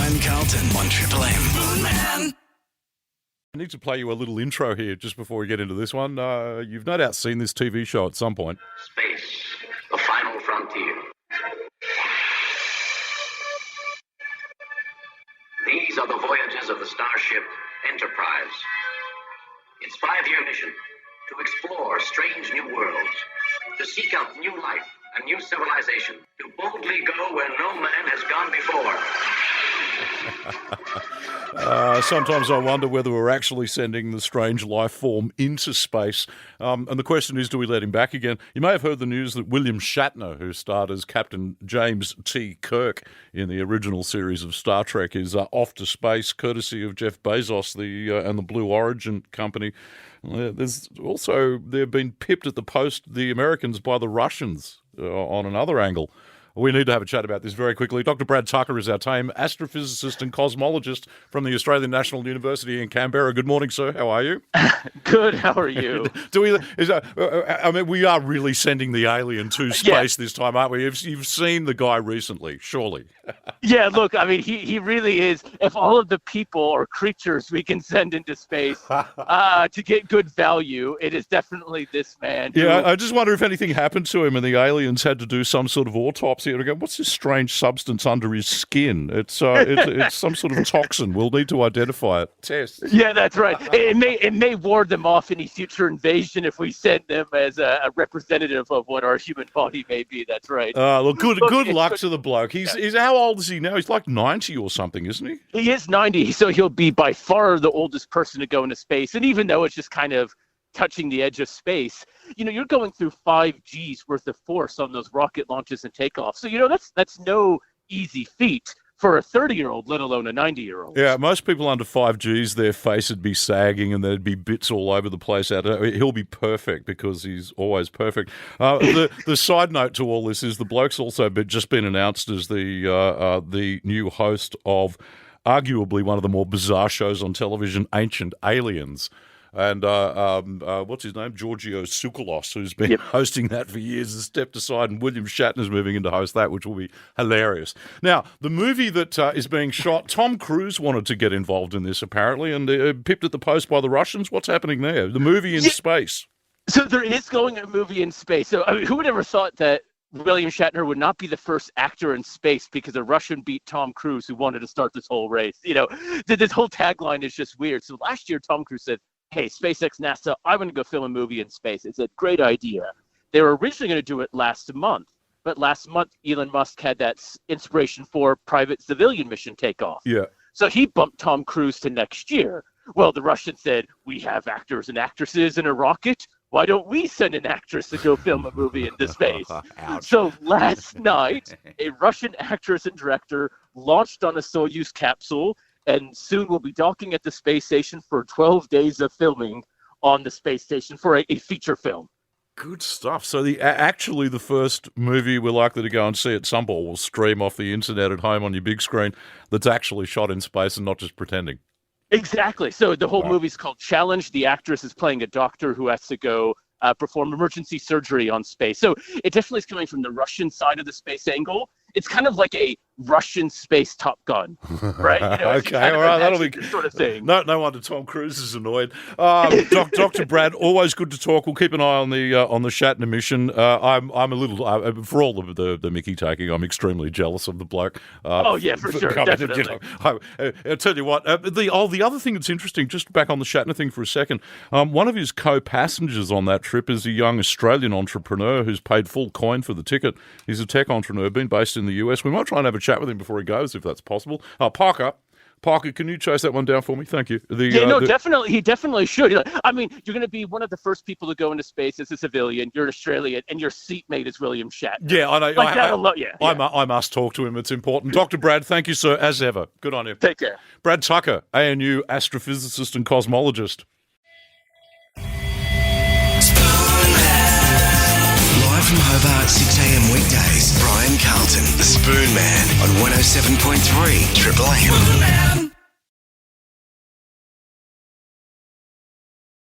Brian Carlton on Triple M. Moon Man. I need to play you a little intro here just before we get into this one. You've no doubt seen this TV show at some point. Space, the final frontier. These are the voyages of the starship Enterprise. Its 5-year mission: to explore strange new worlds, to seek out new life and new civilization, to boldly go where no man has gone before. Sometimes I wonder whether we're actually sending the strange life form into space. And the question is, do we let him back again? You may have heard the news that William Shatner, who starred as Captain James T. Kirk in the original series of Star Trek, is off to space, courtesy of Jeff Bezos and the Blue Origin company. They've been pipped at the post, the Americans, by the Russians on another angle. We need to have a chat about this very quickly. Dr. Brad Tucker is our team, astrophysicist and cosmologist from the Australian National University in Canberra. Good morning, sir. How are you? Good. How are you? We are really sending the alien to space this time, aren't we? You've seen the guy recently, surely. Yeah, look, I mean, he really is. If all of the people or creatures we can send into space to get good value, it is definitely this man. Yeah, I just wonder if anything happened to him and the aliens had to do some sort of autopsy to go, what's this strange substance under his skin? It's some sort of toxin. We'll need to identify it. Test. Yeah, that's right. It may ward them off any future invasion if we send them as a representative of what our human body may be. That's right. Look, good luck to the bloke. He's how old is he now? He's like 90 or something, isn't he? He is 90, so he'll be by far the oldest person to go into space. And even though it's just kind of touching the edge of space, you're going through 5G's worth of force on those rocket launches and takeoffs. So, that's no easy feat for a 30-year-old, let alone a 90-year-old. Yeah, most people under 5G's, their face would be sagging and there'd be bits all over the place. He'll be perfect because he's always perfect. The side note to all this is the bloke's also just been announced as the new host of arguably one of the more bizarre shows on television, Ancient Aliens. And what's his name? Georgios Tsoukalos, who's been hosting that for years, has stepped aside, and William Shatner's moving in to host that, which will be hilarious. Now, the movie that is being shot, Tom Cruise wanted to get involved in this, apparently, and pipped at the post by the Russians. What's happening there? The movie in space. So there is going a movie in space. So who would ever thought that William Shatner would not be the first actor in space because a Russian beat Tom Cruise, who wanted to start this whole race? This whole tagline is just weird. So last year, Tom Cruise said, hey, SpaceX, NASA, I want to go film a movie in space. It's a great idea. They were originally going to do it last month, but last month, Elon Musk had that inspiration for private civilian mission takeoff. Yeah. So he bumped Tom Cruise to next year. Well, the Russians said, we have actors and actresses in a rocket. Why don't we send an actress to go film a movie into space? So last night, a Russian actress and director launched on a Soyuz capsule and soon we'll be docking at the space station for 12 days of filming on the space station for a feature film. Good stuff. So actually the first movie we're likely to go and see at some point will stream off the internet at home on your big screen that's actually shot in space and not just pretending. Exactly. So the whole movie's called Challenge. The actress is playing a doctor who has to go perform emergency surgery on space. So it definitely is coming from the Russian side of the space angle. It's kind of like a Russian space Top Gun, right? Okay, all right, that'll be sort of thing. No wonder Tom Cruise is annoyed. Dr. Brad, always good to talk. We'll keep an eye on the Shatner mission. I'm a little for all of the Mickey taking. I'm extremely jealous of the bloke. For sure, definitely. I'll tell you what. The other thing that's interesting, just back on the Shatner thing for a second. One of his co-passengers on that trip is a young Australian entrepreneur who's paid full coin for the ticket. He's a tech entrepreneur, been based in the US. We might try and have a chat with him before he goes, if that's possible. Parker, can you chase that one down for me? Thank you. Definitely. He definitely should. I mean, you're going to be one of the first people to go into space as a civilian. You're an Australian, and your seatmate is William Shatner. Yeah, I know. Yeah. I must talk to him. It's important. Dr. Brad, thank you, sir, as ever. Good on you. Take care. Brad Tucker, ANU astrophysicist and cosmologist. From Hobart, 6 a.m. weekdays. Brian Carlton, the Spoon Man, on 107.3 Triple M.